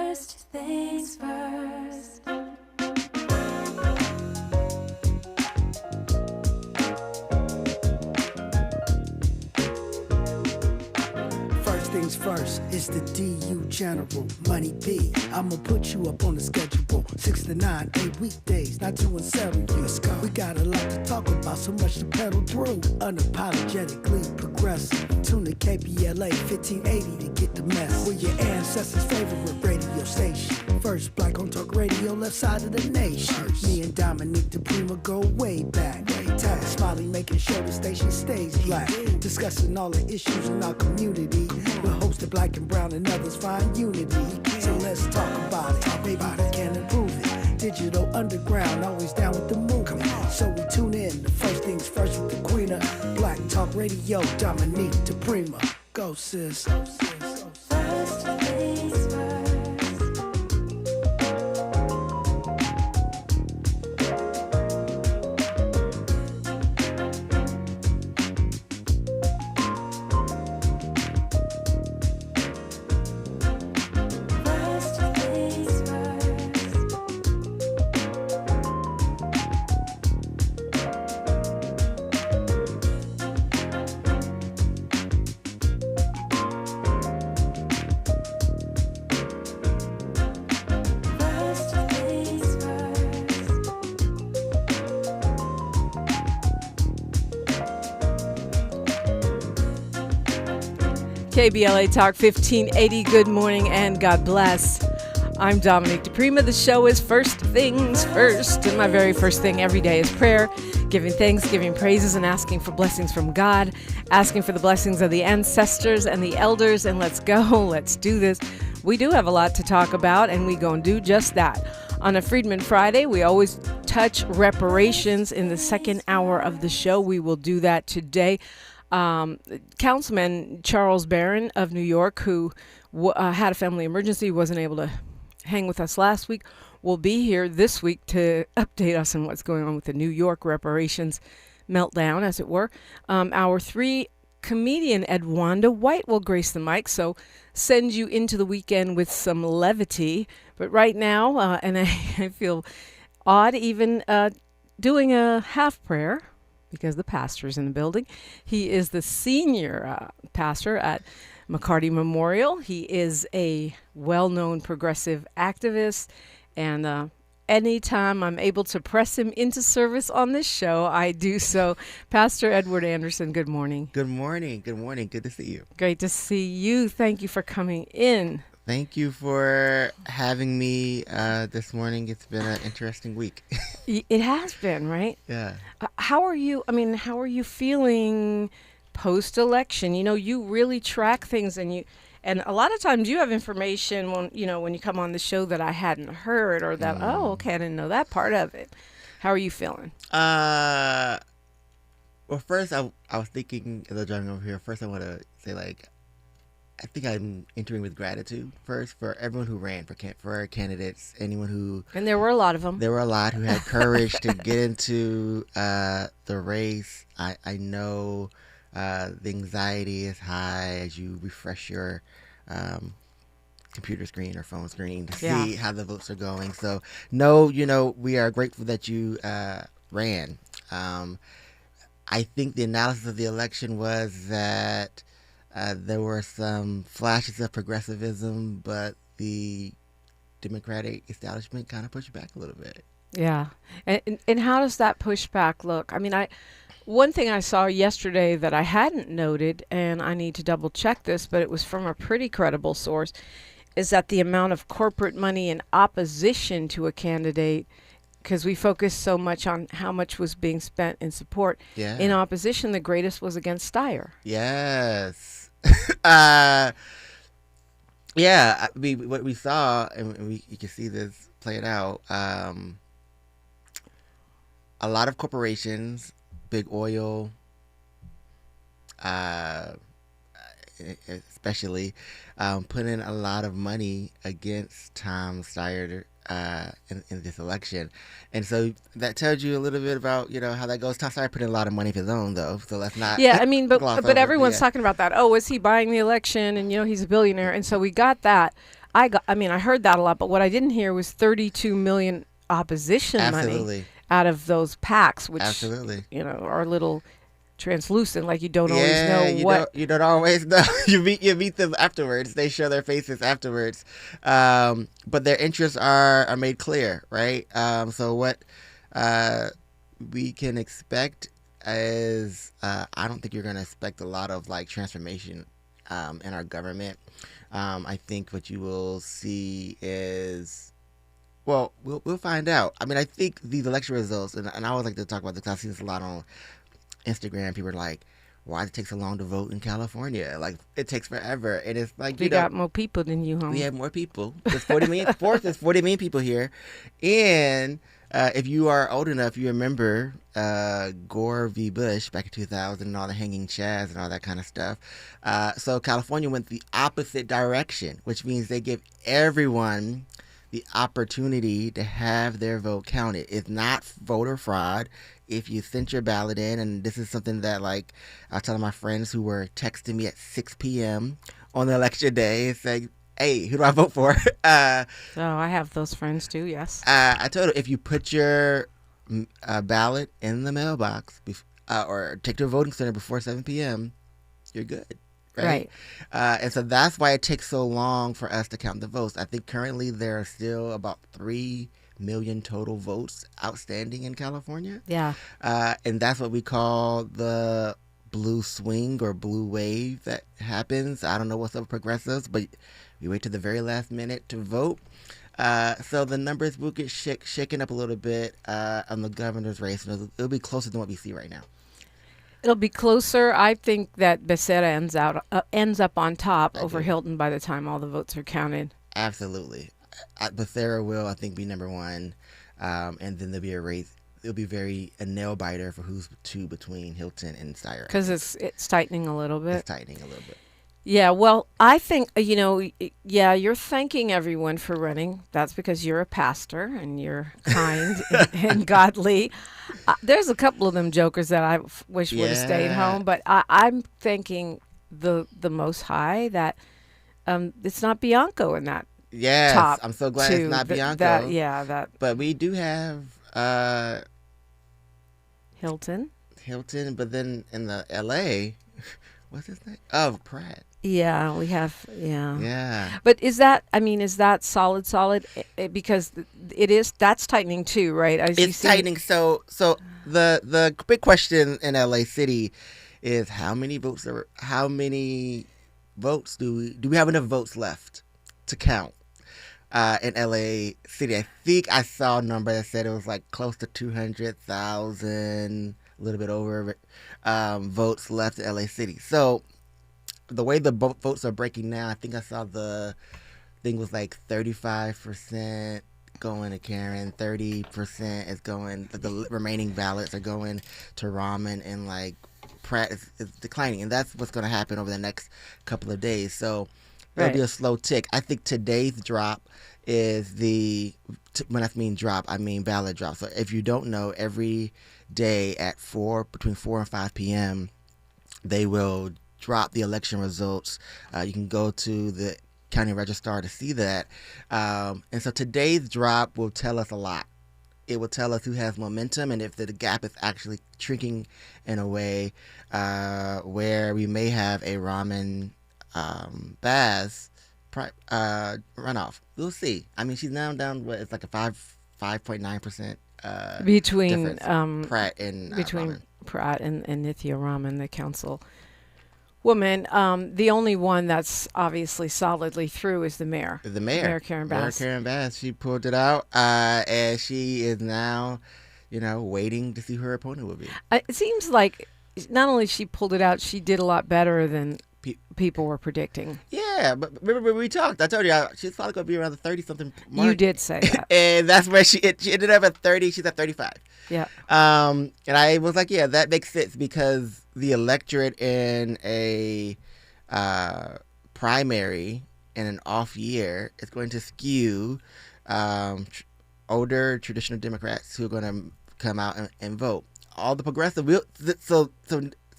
First things first. First things first is the DU General Money B. I'ma put you up on the schedule 6 to 9, 8 weekdays, not 2 and 7. Let's go. We got a lot to talk about, so much to pedal through. Unapologetically progressive. Tune to KBLA 1580 to get the mess. We're your ancestors' favorite radio station. First black on talk radio, left side of the nation. Me and Dominique DePrima go way back. Tag Smiley making sure the station stays black. Discussing all the issues in our community. We're hosted black and brown and others find unity. So let's talk about it. Maybe we can improve it. Digital underground, always down with the movement. So we tune in to First Things First with the Queen of Black Talk Radio, Dominique DePrima. Go sis. First things first. KBLA Talk 1580, good morning and God bless. I'm Dominique DePrima. The show is First Things First, and my very first thing every day is prayer, giving thanks, giving praises, and asking for blessings from God, asking for the blessings of the ancestors and the elders, and let's go, let's do this. We do have a lot to talk about, and we gonna do just that. On a Freedman Friday, we always touch reparations in the second hour of the show. We will do that today. Councilman Charles Barron of New York, who had a family emergency, wasn't able to hang with us last week, will be here this week to update us on what's going on with the New York reparations meltdown, as it were. Our comedian Edwanda White will grace the mic, so send you into the weekend with some levity. But right now, and I feel odd even doing a half prayer, because the pastor's in the building. He is the senior pastor at McCarty Memorial. He is a well-known progressive activist, and anytime I'm able to press him into service on this show, I do so. Pastor Edward Anderson, good morning. Good morning. Good morning. Good to see you. Great to see you. Thank you for coming in. Thank you for having me this morning. It's been an interesting week. It has been, right? Yeah. How are you? I mean, how are you feeling post-election? You know, you really track things, and a lot of times you have information when you come on the show that I hadn't heard, or that oh, okay, I didn't know that part of it. How are you feeling? Well, first I was thinking as I was driving over here. First, I want to say I think I'm entering with gratitude first for everyone who ran for our candidates, anyone who... And there were a lot of them. There were a lot who had courage to get into the race. I know the anxiety is high as you refresh your computer screen or phone screen to see how the votes are going. So, we are grateful that you ran. I think the analysis of the election was that there were some flashes of progressivism, but the Democratic establishment kind of pushed back a little bit. Yeah. And how does that pushback look? I mean, one thing I saw yesterday that I hadn't noted, and I need to double check this, but it was from a pretty credible source, is that the amount of corporate money in opposition to a candidate, because we focus so much on how much was being spent in support. Yeah. In opposition, the greatest was against Steyer. Yes. Yeah, I mean, what we saw, and you can see this played out, a lot of corporations, big oil, especially, put in a lot of money against Tom Steyer in this election. And so that tells you a little bit about, how that goes. Tom Steyer put in a lot of money of his own, though, so let's not... Yeah, I mean, but everyone's talking about that. Oh, is he buying the election? And, he's a billionaire. And so we got that. I heard that a lot, but what I didn't hear was 32 million opposition money Absolutely. out of those PACs, which Absolutely. are a little translucent, like you don't always know you what. don't always know. You meet them afterwards. They show their faces afterwards, but their interests are made clear, right? So what we can expect is I don't think you're going to expect a lot of like transformation in our government. I think what you will see is, well, we'll find out. I mean, I think these election results, and I always like to talk about this. I've seen this a lot on Instagram. People are like, why does it take so long to vote in California? Like, it takes forever. And it's like, We got more people than you, we huh? have more people. There's 40 million. Fourth, there's 40 million people here. And if you are old enough, you remember Gore v. Bush back in 2000 and all the hanging chads and all that kind of stuff. So California went the opposite direction, which means they give everyone the opportunity to have their vote counted. It's not voter fraud. If you sent your ballot in, and this is something that, like, I was telling my friends who were texting me at 6 p.m. on the election day saying, hey, who do I vote for? Oh, I have those friends too. Yes. I told her, if you put your ballot in the mailbox or take to a voting center before 7 p.m., you're good. Right. And so that's why it takes so long for us to count the votes. I think currently there are still about 3 million total votes outstanding in California. Yeah. And that's what we call the blue swing or blue wave that happens. I don't know what's up with progressives, but we wait to the very last minute to vote. So the numbers will get shaken up a little bit on the governor's race. And it'll be closer than what we see right now. It'll be closer. I think that Becerra ends up on top I over do. Hilton by the time all the votes are counted. Absolutely. Becerra will, I think, be number one. And then there'll be a race. It'll be a nail biter for who's two between Hilton and Steyer. Because it's tightening a little bit. It's tightening a little bit. Yeah, well, I think, you're thanking everyone for running. That's because you're a pastor and you're kind and godly. There's a couple of them jokers that I wish would have stayed Yeah. home, but I'm thanking the Most High that it's not Bianco in that Yes, top. I'm so glad two. it's not Bianco. That But we do have Hilton. Hilton, but then in the L.A., what's his name? Oh, Pratt. Yeah, we have, yeah. Yeah. But is that solid? Because that's tightening too, right? As you It's see- tightening. So the big question in LA City is how many votes do we have enough votes left to count in LA City? I think I saw a number that said it was like close to 200,000, a little bit over votes left in LA City. So the way the votes are breaking now, I think I saw the thing was like 35% going to Karen, 30% is going, the remaining ballots are going to Raman, and like Pratt is declining. And that's what's going to happen over the next couple of days. So it'll be a slow tick. I think today's drop is when I mean drop, I mean ballot drop. So if you don't know, every day at between 4 and 5 p.m., they will drop the election results. You can go to the county registrar to see that. And so today's drop will tell us a lot. It will tell us who has momentum and if the gap is actually shrinking in a way where we may have a Raman Baz runoff. We'll see. I mean, she's now down, it's like a 5.9% between difference. Pratt and Raman. Pratt and Nithya Raman, the council woman. The only one that's obviously solidly through is the mayor. Mayor Karen Bass. Mayor Karen Bass. She pulled it out, and she is now, waiting to see who her opponent will be. It seems like not only she pulled it out, she did a lot better than people were predicting. Yeah, but remember we talked. I told you she's probably going to be around the 30-something mark. You did say that. And that's where she ended up at 30. She's at 35. Yeah. And I was like, yeah, that makes sense because the electorate in a primary in an off year is going to skew older traditional Democrats who are going to come out and vote. All the progressive so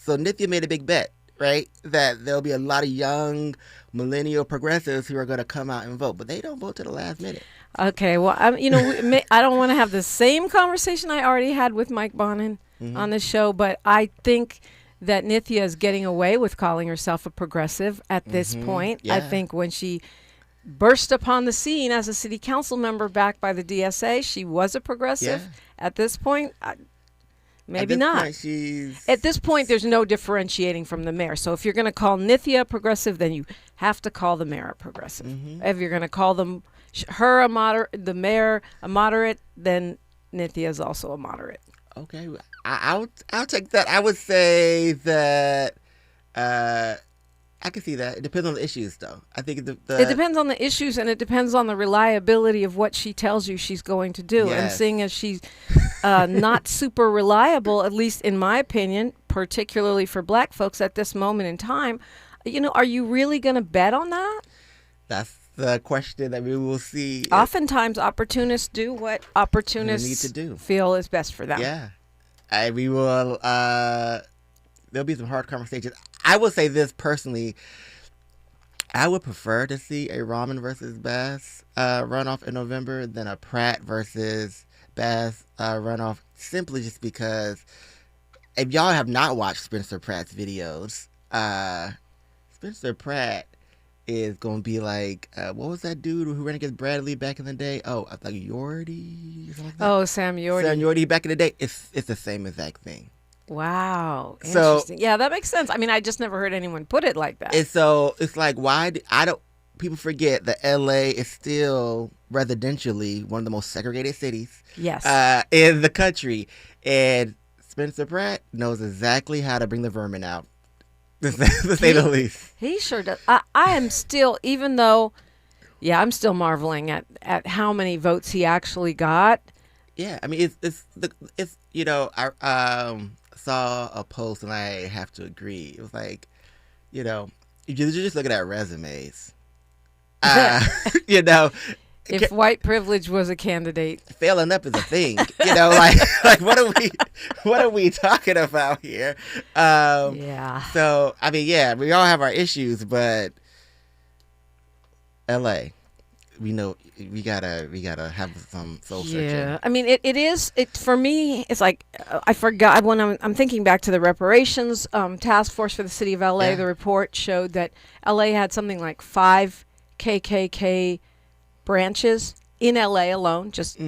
Nithya made a big bet right? That there'll be a lot of young millennial progressives who are going to come out and vote, but they don't vote to the last minute. Okay, well, I don't want to have the same conversation I already had with Mike Bonin on this show, but I think that Nithya is getting away with calling herself a progressive at this point. Yeah. I think when she burst upon the scene as a city council member backed by the DSA, she was a progressive. Yeah. At this point, maybe At this not. point, she's... At this point, there's no differentiating from the mayor. So if you're going to call Nithya a progressive, then you have to call the mayor a progressive. If you're going to call them her a moderate, the mayor a moderate, then Nithya is also a moderate. Okay, I'll take that. I would say that I can see that. It depends on the issues, though. I think It depends on the issues, and it depends on the reliability of what she tells you she's going to do. And Yes. seeing as she's not super reliable, at least in my opinion, particularly for black folks at this moment in time, are you really going to bet on that? That's the question that we will see. Oftentimes, opportunists do what opportunists need to do. feel is best for them. Yeah, we will. There'll be some hard conversations. I will say this personally. I would prefer to see a Rahman versus Bass runoff in November than a Pratt versus Bass runoff, simply just because if y'all have not watched Spencer Pratt's videos, Spencer Pratt is going to be like, what was that dude who ran against Bradley back in the day? Oh, I thought Yordi. Something like that. Oh, Sam Yordi. Sam Yordi back in the day. It's the same exact thing. Wow. So- Interesting. Yeah, that makes sense. I mean, I just never heard anyone put it like that. And so it's like, people forget that LA is still residentially one of the most segregated cities Yes. in the country. And Spencer Pratt knows exactly how to bring the vermin out, to say the least. He sure does. I am still, even though, I'm still marveling at how many votes he actually got. Yeah, I mean, I saw a post and I have to agree. It was like, you're just looking at resumes. If white privilege was a candidate. Failing up is a thing. Like what are we talking about here? Yeah. So I mean, we all have our issues, but LA, we know we gotta have some soul searching. Yeah, I mean, it is for me. It's like I forgot when I'm thinking back to the reparations task force for the city of LA. Yeah. The report showed that LA had something like 5 KKK branches in LA alone. Just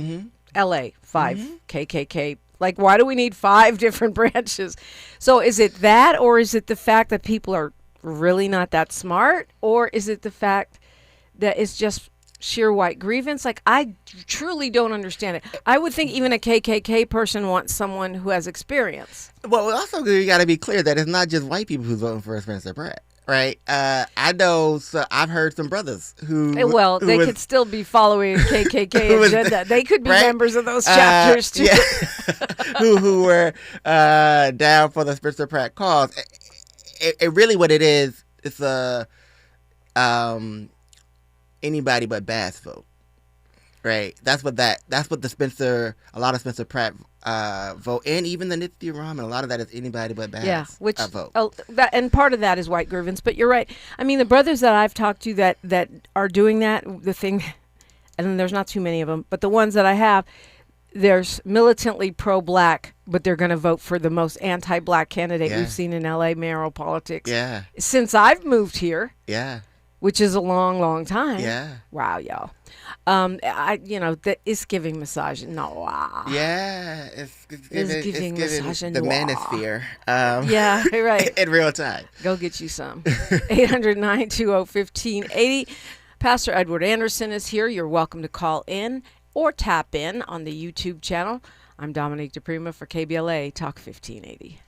LA 5 KKK. Like, why do we need 5 different branches? So is it that, or is it the fact that people are really not that smart, or is it the fact that it's just sheer white grievance? Like, I truly don't understand it. I would think even a KKK person wants someone who has experience. Well, also you got to be clear that it's not just white people who's voting for Spencer Pratt, right? I know. So I've heard some brothers who They could still be following a KKK agenda. They could be right? members of those chapters too. Yeah. who were down for the Spencer Pratt cause. It really what it is. It's a anybody but Bass vote, right? That's what a lot of Spencer Pratt vote, and even the Nithya Rahman, a lot of that is anybody but Bass vote. And part of that is white grievance. But you're right. I mean, the brothers that I've talked to that are doing that, the thing, and there's not too many of them, but the ones that I have, there's militantly pro-black, but they're going to vote for the most anti-black candidate we've seen in LA mayoral politics. Yeah. Since I've moved here. Yeah. Which is a long, long time. Yeah. Wow, y'all. It's giving massage. No. Wow. Yeah. It's giving massage. The manosphere. Yeah, right. In real time. Go get you some. 800-920-1580. Pastor Edward Anderson is here. You're welcome to call in or tap in on the YouTube channel. I'm Dominique DePrima for KBLA Talk 1580.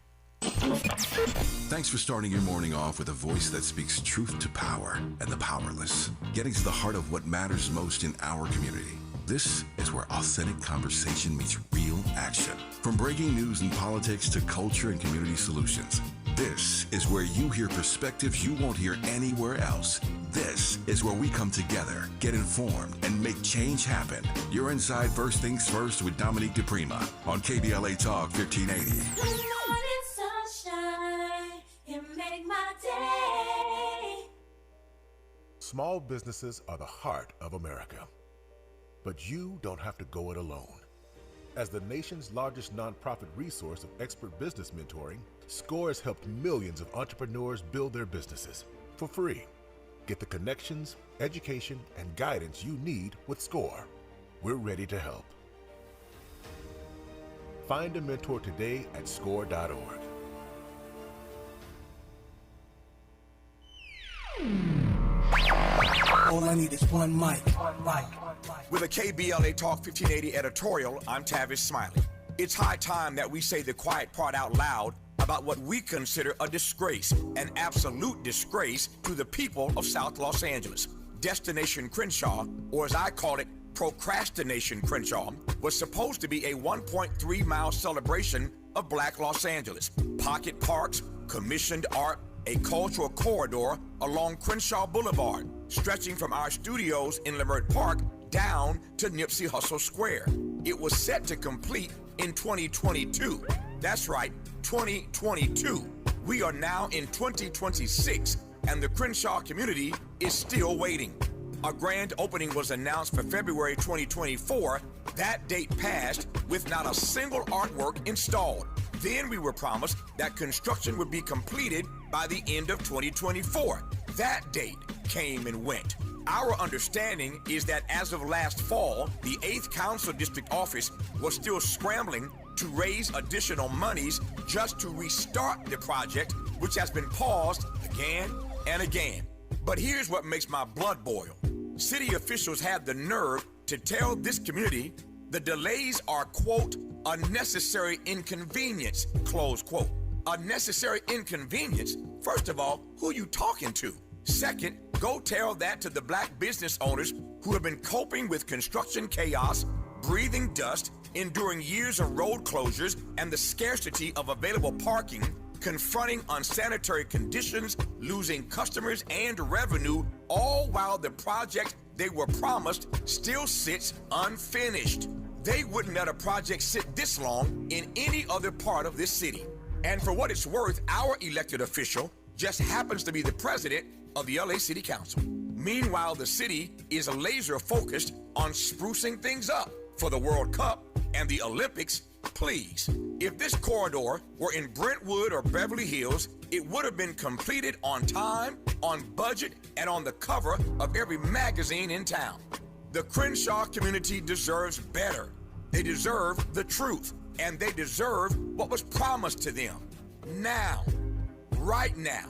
Thanks for starting your morning off with a voice that speaks truth to power and the powerless, getting to the heart of what matters most in our community. This is where authentic conversation meets real action. From breaking news and politics to culture and community solutions, this is where you hear perspectives you won't hear anywhere else. This is where we come together, get informed, and make change happen. You're inside First Things First with Dominique DePrima on KBLA Talk 1580. Good morning, sunshine. You make my Small businesses are the heart of America. But you don't have to go it alone. As the nation's largest nonprofit resource of expert business mentoring, SCORE has helped millions of entrepreneurs build their businesses for free. Get the connections, education, and guidance you need with SCORE. We're ready to help. Find a mentor today at score.org. All I need is one mic. With a KBLA Talk 1580 editorial, I'm Tavis Smiley. It's high time that we say the quiet part out loud about what we consider a disgrace, an absolute disgrace to the people of South Los Angeles. Destination Crenshaw, or as I call it, Procrastination Crenshaw, was supposed to be a 1.3-mile celebration of Black Los Angeles. Pocket parks, commissioned art, a cultural corridor along Crenshaw Boulevard, stretching from our studios in Leimert Park down to Nipsey Hussle Square. It was set to complete in 2022. That's right, 2022. We are now in 2026, and the Crenshaw community is still waiting. A grand opening was announced for February 2024. That date passed with not a single artwork installed. Then we were promised that construction would be completed by the end of 2024. That date came and went. Our understanding is that as of last fall, the 8th Council District Office was still scrambling to raise additional monies just to restart the project, which has been paused again and again. But here's what makes my blood boil. City officials had the nerve to tell this community the delays are, quote, a necessary inconvenience, close quote. A necessary inconvenience? First of all, who you talking to? Second, go tell that to the black business owners who have been coping with construction chaos, breathing dust, enduring years of road closures, and the scarcity of available parking, confronting unsanitary conditions, losing customers and revenue, all while the project they were promised still sits unfinished. They wouldn't let a project sit this long in any other part of this city. And for what it's worth, our elected official just happens to be the president of the LA City Council. Meanwhile, the city is laser focused on sprucing things up for the World Cup and the Olympics. Please, if this corridor were in Brentwood or Beverly Hills, it would have been completed on time, on budget, and on the cover of every magazine in town. The Crenshaw community deserves better. They deserve the truth, and they deserve what was promised to them. Now, right now.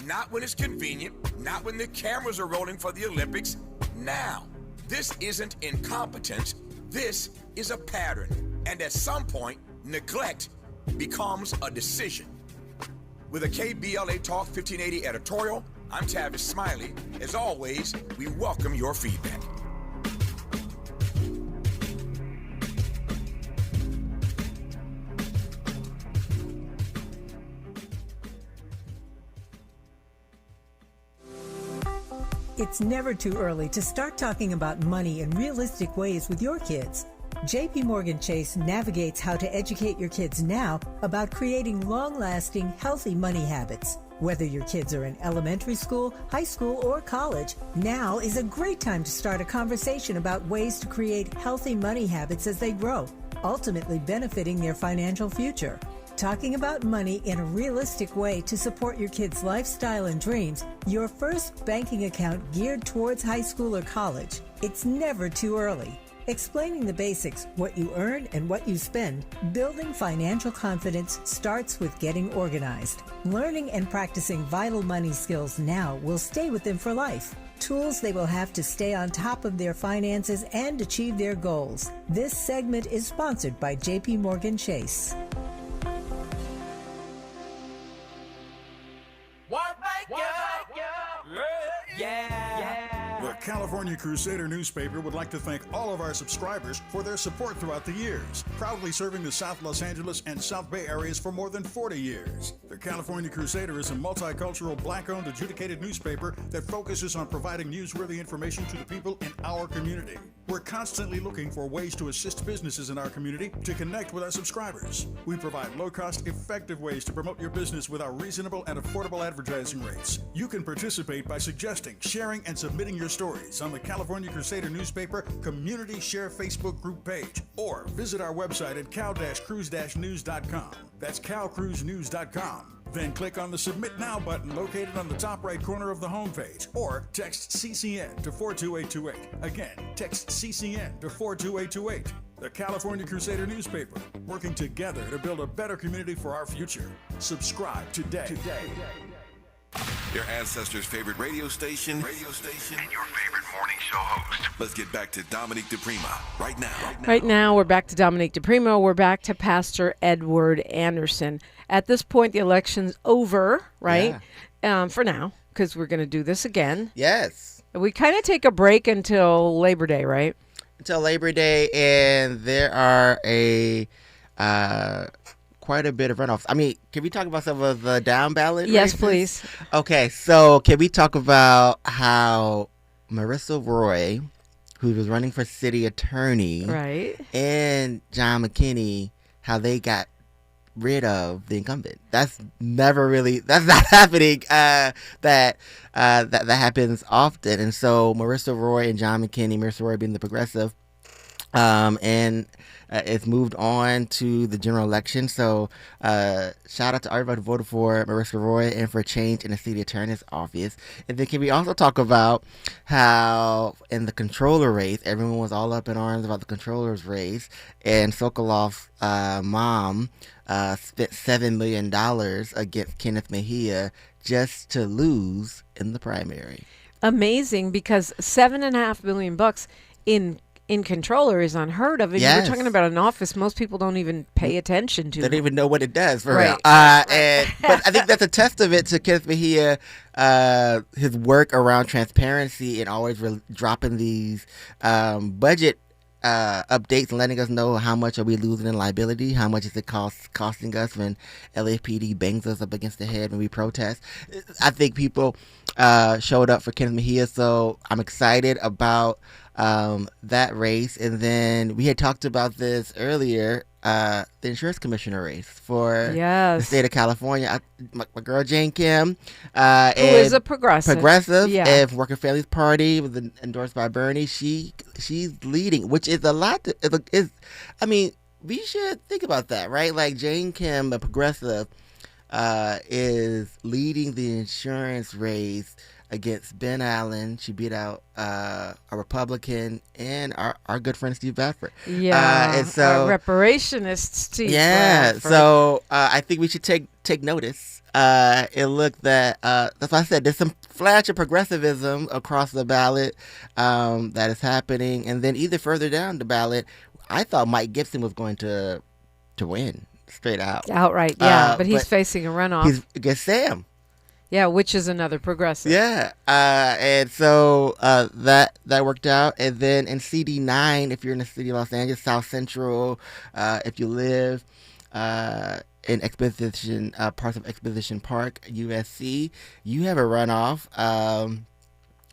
Not when it's convenient, not when the cameras are rolling for the Olympics. Now, this isn't incompetence, this is a pattern. And at some point, neglect becomes a decision. With a KBLA Talk 1580 editorial, I'm Tavis Smiley. As always, we welcome your feedback. It's never too early to start talking about money in realistic ways with your kids. JP Morgan Chase navigates how to educate your kids now about creating long-lasting, healthy money habits. Whether your kids are in elementary school, high school, or college, now is a great time to start a conversation about ways to create healthy money habits as they grow, ultimately benefiting their financial future. Talking about money in a realistic way to support your kids' lifestyle and dreams, your first banking account geared towards high school or college. It's never too early. Explaining the basics, what you earn and what you spend, building financial confidence starts with getting organized. Learning and practicing vital money skills now will stay with them for life. Tools they will have to stay on top of their finances and achieve their goals. This segment is sponsored by JP Morgan Chase. The California Crusader newspaper would like to thank all of our subscribers for their support throughout the years, proudly serving the South Los Angeles and South Bay areas for more than 40 years. The California Crusader is a multicultural, black-owned, adjudicated newspaper that focuses on providing newsworthy information to the people in our community. We're constantly looking for ways to assist businesses in our community to connect with our subscribers. We provide low-cost, effective ways to promote your business with our reasonable and affordable advertising rates. You can participate by suggesting, sharing, and submitting your stories on the California Crusader newspaper Community Share Facebook group page, or visit our website at cal-cruise-news.com. That's calcruisenews.com. Then click on the Submit Now button located on the top right corner of the homepage, or text CCN to 42828. Again, text CCN to 42828. The California Crusader newspaper, working together to build a better community for our future. Subscribe today. Your ancestors' favorite radio station, and your favorite morning show host. Let's get back to Dominique DePrima right now. Right now, we're back to Dominique DePrimo. We're back to Pastor Edward Anderson. At this point, the election's over, right? Yeah. For now, because we're going to do this again. Yes. We kind of take a break until Labor Day, right? Until Labor Day, and there are quite a bit of runoffs. I mean, can we talk about some of the down ballot Yes, races? please. Okay, so can we talk about how Marissa Roy, who was running for city attorney, Right. and John McKinney, how they got rid of the incumbent? That's not happening. That happens often. And so Marissa Roy and John McKinney, Marissa Roy being the progressive, and it's moved on to the general election. So shout out to everybody who voted for Marissa Roy and for change in the city attorney's office. And then can we also talk about how in the controller race, everyone was all up in arms about the controller's race, and Sokolov's mom spent $7 million against Kenneth Mejia just to lose in the primary. Amazing, because $7.5 million in controller is unheard of. And Yes. you're talking about an office most people don't even pay attention to. They don't even know what it does for Right. real. But I think that's a testament to Kenneth Mejia, his work around transparency and always dropping these budget updates and letting us know how much are we losing in liability, how much is it costing us when LAPD bangs us up against the head when we protest. I think people showed up for Kenneth Mejia, so I'm excited about that race. And then we had talked about this earlier, the insurance commissioner race for the state of California. My girl Jane Kim, who is a progressive, yeah. and Working Families Party, was endorsed by Bernie. She's leading, which is a lot. I mean, we should think about that, right? Like Jane Kim, a progressive, is leading the insurance race against Ben Allen. She beat out a Republican and our good friend Steve Bradford. Yeah, and so reparationist Steve. Yeah, Bradford. so I think we should take notice. It looked that that's why I said there's some flash of progressivism across the ballot that is happening, and then either further down the ballot, I thought Mike Gibson was going to win straight out. Outright, yeah, but he's facing a runoff. He's against Sam. Yeah, which is another progressive. Yeah, and so that worked out. And then in CD9, if you're in the city of Los Angeles, South Central, if you live in Exposition, parts of Exposition Park, USC, you have a runoff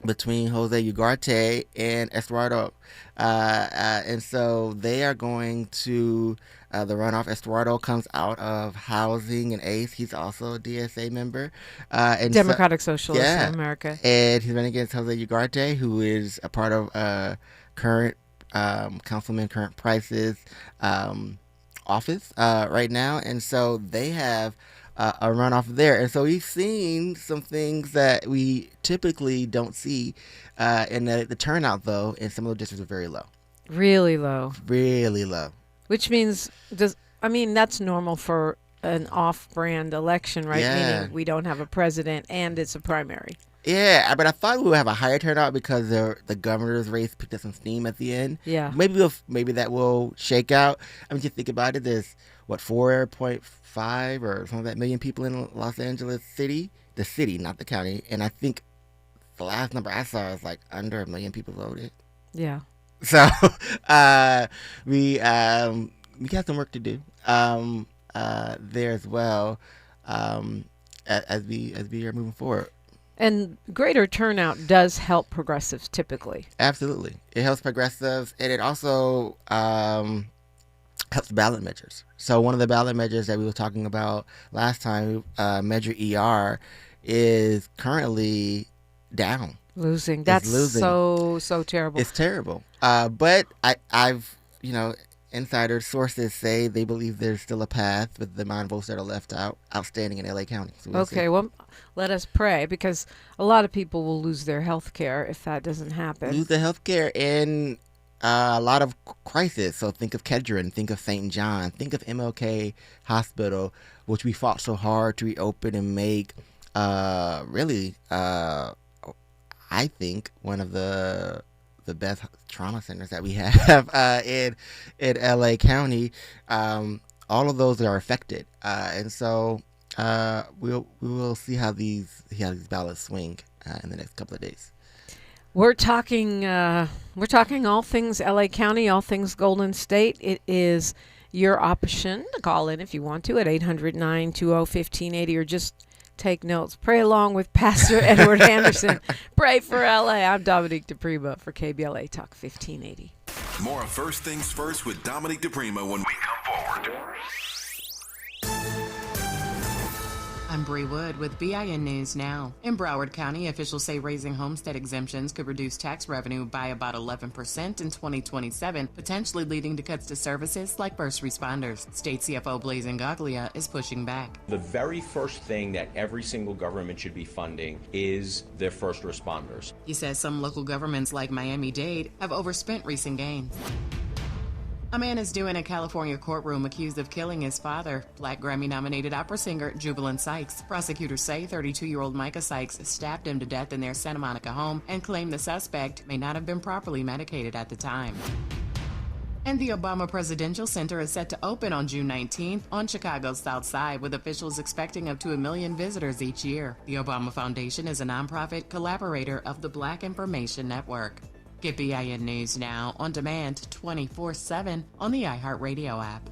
between Jose Ugarte and Estuardo. And so they are going to the runoff. Estuardo comes out of Housing and ACE. He's also a DSA member. And Democratic Socialists of America. And he's running against Jose Ugarte, who is a part of current Councilman Current Price's office right now. And so they have a runoff there. And so we've seen some things that we typically don't see. And the turnout, though, in some of the districts are very low. Really low. Really low. Which means, that's normal for an off-brand election, right? Yeah. Meaning we don't have a president and it's a primary. Yeah, but I thought we would have a higher turnout because the governor's race picked up some steam at the end. Yeah. Maybe that will shake out. I mean, just think about it. There's, 4.5 or something like that million people in Los Angeles city? The city, not the county. And I think the last number I saw is like under 1 million people voted. Yeah. So we got some work to do there as well as we are moving forward. And greater turnout does help progressives typically. Absolutely. It helps progressives, and it also helps ballot measures. So one of the ballot measures that we were talking about last time, Measure ER, is currently down. Losing. That's losing. so terrible. It's terrible. But I've, insider sources say they believe there's still a path with the amount of votes that are left outstanding in LA County. So we'll see. Well, let us pray, because a lot of people will lose their health care if that doesn't happen. Lose the health care in a lot of crisis. So think of Kedron, think of St. John, think of MLK Hospital, which we fought so hard to reopen and make I think one of the best trauma centers that we have in LA County. All of those are affected, and so we will see how these ballots swing in the next couple of days. We're talking all things LA County, all things Golden State. It is your option to call in if you want to at 800-920-1580, or just take notes. Pray along with Pastor Edward Anderson. Pray for LA. I'm Dominique DePrima for KBLA Talk 1580. More of First Things First with Dominique DePrima when we come forward. I'm Bree Wood with BIN News Now. In Broward County, officials say raising homestead exemptions could reduce tax revenue by about 11% in 2027, potentially leading to cuts to services like first responders. State CFO Blaise Ngaglia is pushing back. The very first thing that every single government should be funding is their first responders. He says some local governments like Miami-Dade have overspent recent gains. A man is due in a California courtroom accused of killing his father, Black Grammy-nominated opera singer Jubilant Sykes. Prosecutors say 32-year-old Micah Sykes stabbed him to death in their Santa Monica home and claim the suspect may not have been properly medicated at the time. And the Obama Presidential Center is set to open on June 19th on Chicago's South Side, with officials expecting up to 1 million visitors each year. The Obama Foundation is a nonprofit collaborator of the Black Information Network. Get BIN News Now on demand 24/7 on the iHeartRadio app.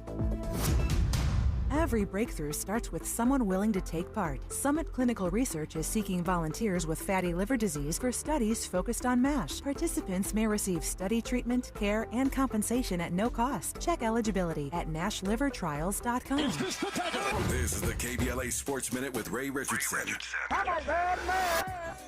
Every breakthrough starts with someone willing to take part. Summit Clinical Research is seeking volunteers with fatty liver disease for studies focused on MASH. Participants may receive study treatment, care, and compensation at no cost. Check eligibility at NASHlivertrials.com. This is the KBLA Sports Minute with Ray Richardson.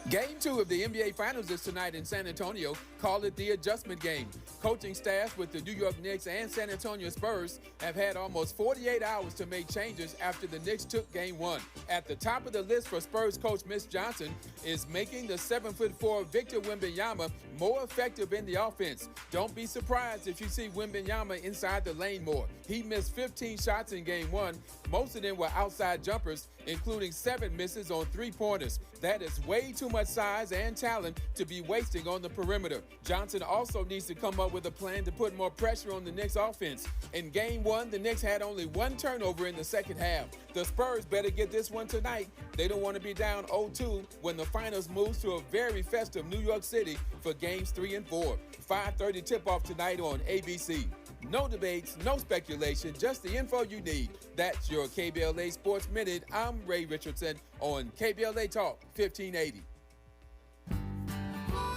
Game 2 of the NBA Finals is tonight in San Antonio. Call it the adjustment game. Coaching staffs with the New York Knicks and San Antonio Spurs have had almost 48 hours to make changes after the Knicks took Game 1. At the top of the list for Spurs coach Mitch Johnson is making the 7'4" Victor Wembanyama more effective in the offense. Don't be surprised if you see Wembanyama inside the lane more. He missed 15 shots in Game 1. Most of them were outside jumpers, including 7 misses on 3-pointers. That is way too much size and talent to be wasting on the perimeter. Johnson also needs to come up with a plan to put more pressure on the Knicks offense. In Game 1, the Knicks had only 1 turnover in the second half. The Spurs better get this one tonight. They don't want to be down 0-2 when the finals moves to a very festive New York City for Games 3 and 4. 5:30 tip-off tonight on ABC. No debates, no speculation, just the info you need. That's your KBLA Sports Minute. I'm Ray Richardson on KBLA Talk 1580.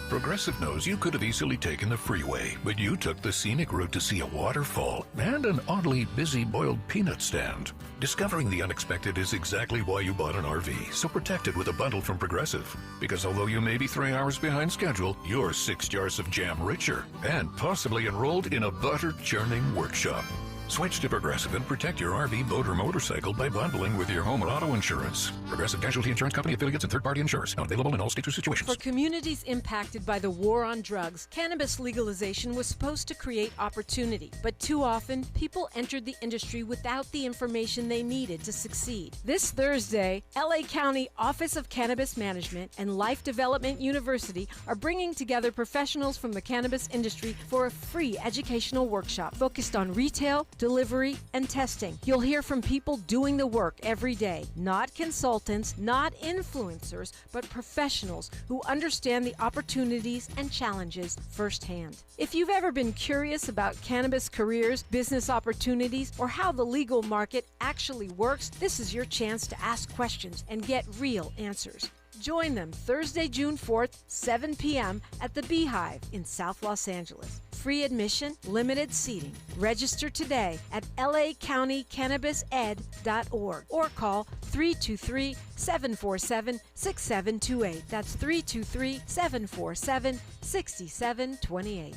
Progressive knows you could have easily taken the freeway, but you took the scenic route to see a waterfall and an oddly busy boiled peanut stand. Discovering the unexpected is exactly why you bought an RV, so protect it with a bundle from Progressive. Because although you may be 3 hours behind schedule, you're 6 jars of jam richer and possibly enrolled in a butter churning workshop. Switch to Progressive and protect your RV, boat, or motorcycle by bundling with your home and auto insurance. Progressive Casualty Insurance Company, affiliates, and third-party insurers. Not available in all states or situations. For communities impacted by the war on drugs, cannabis legalization was supposed to create opportunity. But too often, people entered the industry without the information they needed to succeed. This Thursday, LA County Office of Cannabis Management and Life Development University are bringing together professionals from the cannabis industry for a free educational workshop focused on retail, delivery, and testing. You'll hear from people doing the work every day, not consultants, not influencers, but professionals who understand the opportunities and challenges firsthand. If you've ever been curious about cannabis careers, business opportunities, or how the legal market actually works, this is your chance to ask questions and get real answers. Join them Thursday, June 4th, 7 p.m. at the Beehive in South Los Angeles. Free admission, limited seating. Register today at lacountycannabised.org or call 323-747-6728. That's 323-747-6728.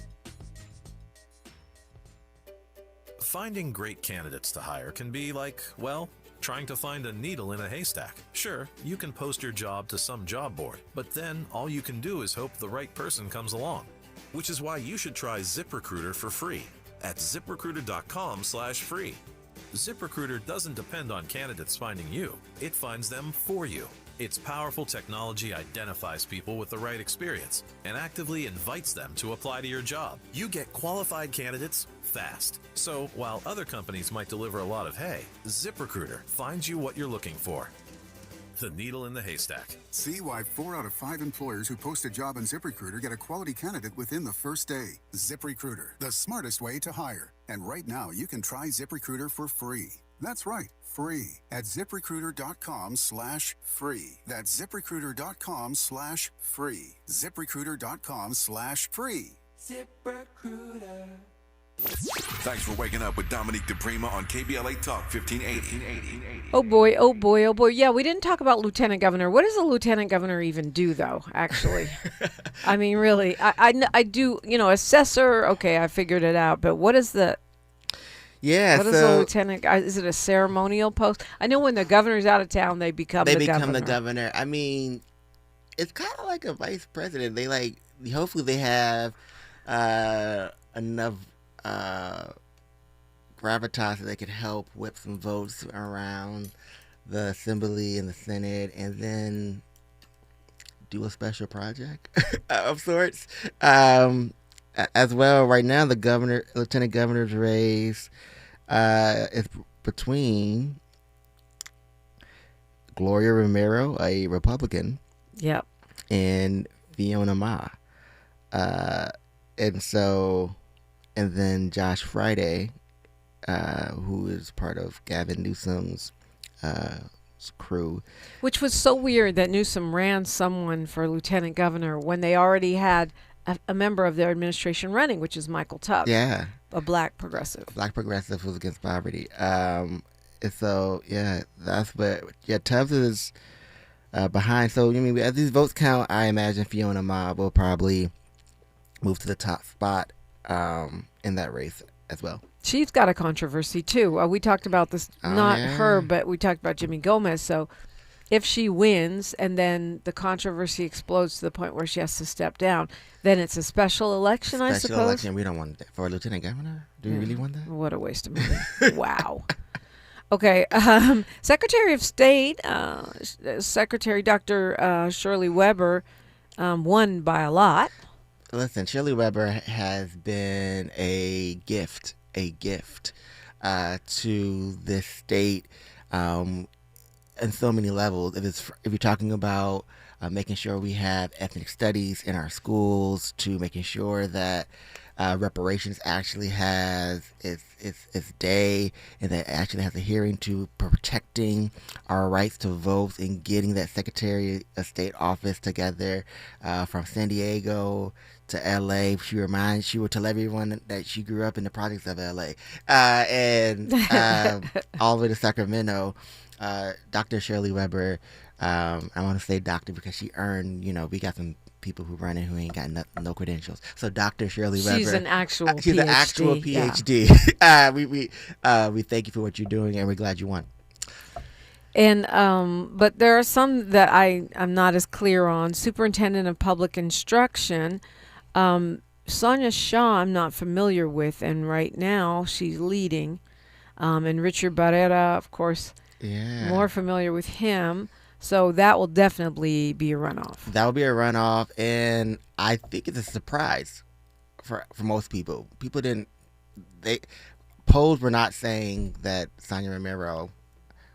Finding great candidates to hire can be like, well, trying to find a needle in a haystack. Sure, you can post your job to some job board, but then all you can do is hope the right person comes along. Which is why you should try ZipRecruiter for free at ziprecruiter.com/free. ZipRecruiter doesn't depend on candidates finding you. It finds them for you. Its powerful technology identifies people with the right experience and actively invites them to apply to your job. You get qualified candidates fast. So while other companies might deliver a lot of hay, ZipRecruiter finds you what you're looking for. The needle in the haystack. See why 4 out of 5 employers who post a job on ZipRecruiter get a quality candidate within the first day. ZipRecruiter, the smartest way to hire. And right now, you can try ZipRecruiter for free. That's right, free at ziprecruiter.com/free. That's ziprecruiter.com/free. ziprecruiter.com/free. ZipRecruiter. Thanks for waking up with Dominique DePrima on KBLA Talk 1580. Oh boy, oh boy, oh boy. Yeah, we didn't talk about Lieutenant Governor. What does a Lieutenant Governor even do, though, actually? I mean, really, I do, assessor, okay, I figured it out, but what is the... Yeah, what is a lieutenant? Is it a ceremonial post? I know when the governor's out of town, they become the governor. I mean, it's kind of like a vice president. They hopefully they have enough gravitas that they could help whip some votes around the Assembly and the Senate, and then do a special project of sorts. As well, right now the lieutenant governor's race is between Gloria Romero, a Republican, yep, and Fiona Ma, and then Josh Friday, who is part of Gavin Newsom's crew. Which was so weird that Newsom ran someone for lieutenant governor when they already had a member of their administration running, which is Michael Tubbs. Yeah. A black progressive. Black progressive who's against poverty. So, yeah, Tubbs is behind. So, as these votes count, I imagine Fiona Ma will probably move to the top spot in that race as well. She's got a controversy, too. We talked about this, her, but we talked about Jimmy Gomez. So if she wins and then the controversy explodes to the point where she has to step down, then it's a special election, I suppose. Special election. We don't want that for a lieutenant governor. Do we really want that? What a waste of money. Wow. Okay. Secretary of State, Secretary Dr. Shirley Weber, won by a lot. Listen, Shirley Weber has been a gift to this state in so many levels. If you're talking about making sure we have ethnic studies in our schools, to making sure that reparations actually has its day, and that actually has a hearing, to protecting our rights to vote and getting that Secretary of State office together from San Diego to LA. She would tell everyone that she grew up in the projects of LA, and all the way to Sacramento. Dr. Shirley Weber, I want to say doctor because she earned, we got some people who run it who ain't got no credentials. So Dr. Shirley Weber. She's an actual PhD. She's an actual PhD. Yeah. We thank you for what you're doing, and we're glad you won. And but there are some that I'm not as clear on. Superintendent of Public Instruction, Sonia Shaw, I'm not familiar with, and right now she's leading. And Richard Barrera, of course, more familiar with him. So that will definitely be a runoff. That will be a runoff, and I think it's a surprise for most people. Polls were not saying that Sonia Romero,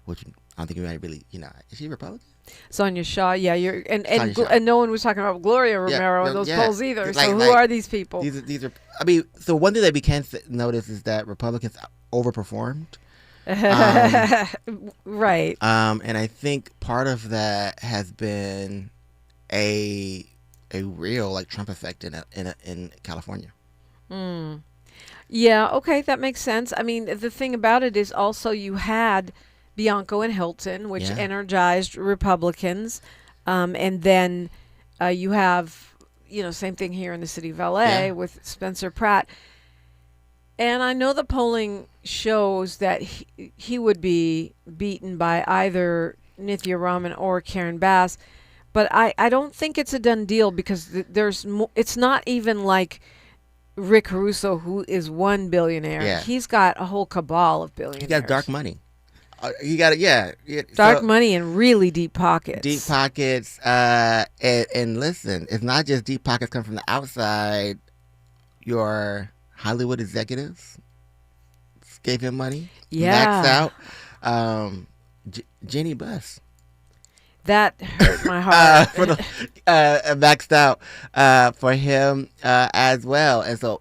which I don't think anybody really, is she Republican? Sonia Shaw, yeah, and no one was talking about Gloria Romero in those polls either. So who are these people? These are. So one thing that we can notice is that Republicans overperformed. Right. And I think part of that has been a real like Trump effect in California. Yeah, okay, that makes sense. I mean, the thing about it is also you had Bianco and Hilton, which energized Republicans, and then you have, same thing here in the city of LA with Spencer Pratt. And I know the polling shows that he would be beaten by either Nithya Raman or Karen Bass, but I don't think it's a done deal because it's not even like Rick Caruso, who is one billionaire. Yeah. He's got a whole cabal of billionaires. He got dark money. He got it. Dark money and really deep pockets. Deep pockets. And listen, it's not just deep pockets come from the outside. Your Hollywood executives gave him money. Yeah. Maxed out. Jenny Buss. That hurt my heart. Maxed out for him as well. And so,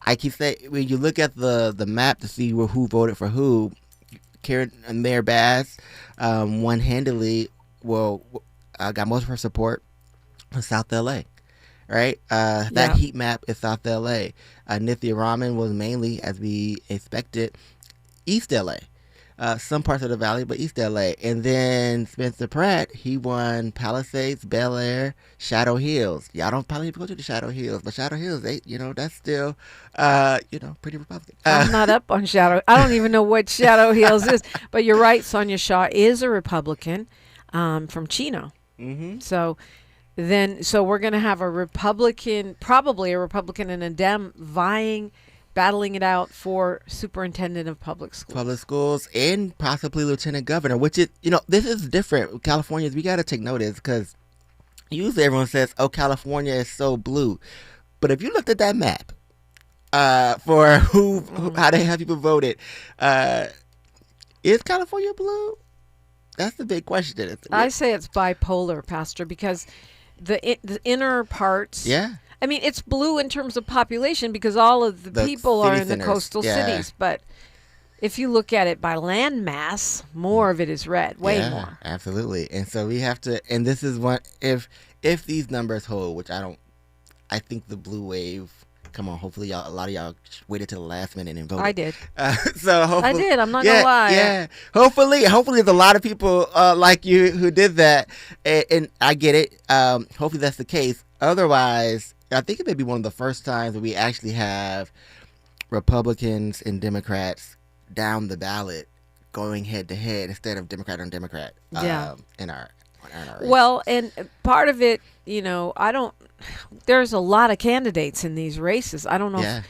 I keep saying, when you look at the map to see who voted for who, Karen and Mayor Bass won handily, got most of her support from South LA. Right? That heat map is South LA. Nithya Raman was mainly, as we expected, East LA. Some parts of the valley, but East LA. And then Spencer Pratt, he won Palisades, Bel Air, Shadow Hills. Y'all don't probably go to the Shadow Hills, but Shadow Hills, that's still, pretty Republican. I'm not up on Shadow. I don't even know what Shadow Hills is. But you're right, Sonia Shaw is a Republican from Chino. Mm-hmm. So we're going to have a Republican, probably a Republican and a Dem battling it out for superintendent of public schools. Public schools and possibly lieutenant governor, which is, this is different. Californians, we got to take notice because usually everyone says, oh, California is so blue. But if you looked at that map for how they have people voted, is California blue? That's the big question. I say it's bipolar, Pastor, because the inner parts. Yeah. I mean, it's blue in terms of population because all of the people are in the coastal cities. But if you look at it by land mass, more of it is red, way more. Absolutely. And so we have to, and this is one, if these numbers hold, which I think the blue wave, come on, hopefully a lot of y'all waited till the last minute and voted. I did. So hopefully, I did. I'm not going to lie. Yeah. Hopefully there's a lot of people like you who did that. And I get it. Hopefully that's the case. Otherwise, I think it may be one of the first times that we actually have Republicans and Democrats down the ballot going head to head instead of Democrat on Democrat in our race. Well, and part of it, there's a lot of candidates in these races. I don't know.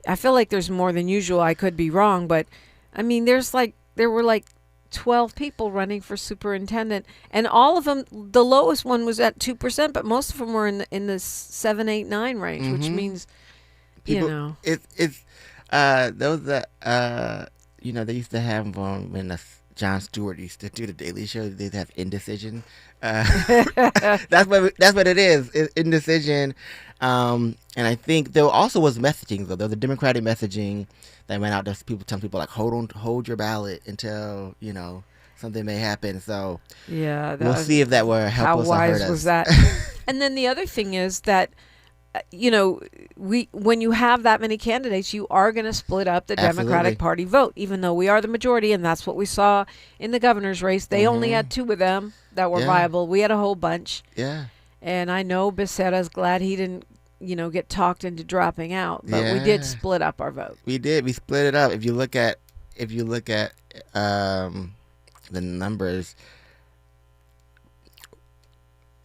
I feel like there's more than usual. I could be wrong, but I mean, there were 12 people running for superintendent, and all of them, the lowest one was at 2%, but most of them were in the 7, 8, 9 range, Mm-hmm. which means, it's those that they used to have them when Jon Stewart used to do the Daily Show. They'd have indecision. That's what it is. Indecision. And I think there also was messaging though. There was a Democratic messaging that went out. There's people telling people hold your ballot until something may happen. So we'll see if that will help us or hurt us. How wise was that? And then the other thing is that when you have that many candidates, you are going to split up the Democratic Party vote, even though we are the majority, and that's what we saw in the governor's race. They only had 2 of them that were viable. We had a whole bunch. Yeah. And I know Becerra's glad he didn't, get talked into dropping out, but we did split up our vote. We did. We split it up. If you look at the numbers,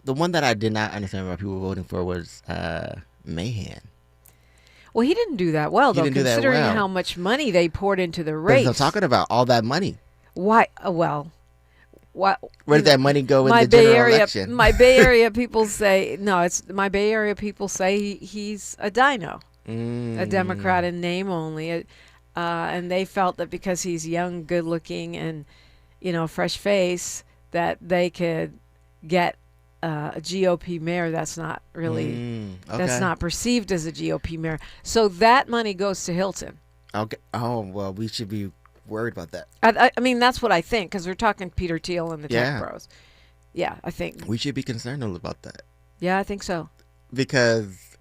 the one that I did not understand why people were voting for was Mahan. Well, he didn't do that well, though, considering how much money they poured into the race. I'm talking about all that money. Why? Where did that money go in the general election? My Bay Area people say he's a dino, a Democrat in name only, and they felt that because he's young, good looking, and fresh face, that they could get a GOP mayor that's not really that's not perceived as a GOP mayor. So that money goes to Hilton. Okay. Oh well, we should be worried about that. I mean, that's what I think, because we're talking Peter Thiel and the Tech Bros. Yeah, I think. We should be concerned about that. Yeah, I think so. Because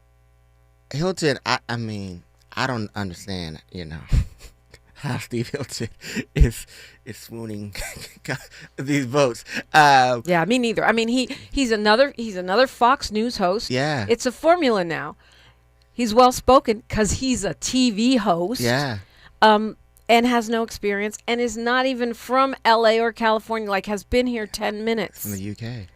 Hilton, I mean, I don't understand, how Steve Hilton is swooning these votes. Yeah, me neither. I mean, he's another Fox News host. Yeah. It's a formula now. He's well spoken because he's a TV host. Yeah. And has no experience and is not even from LA or California, like has been here 10 minutes. From the UK.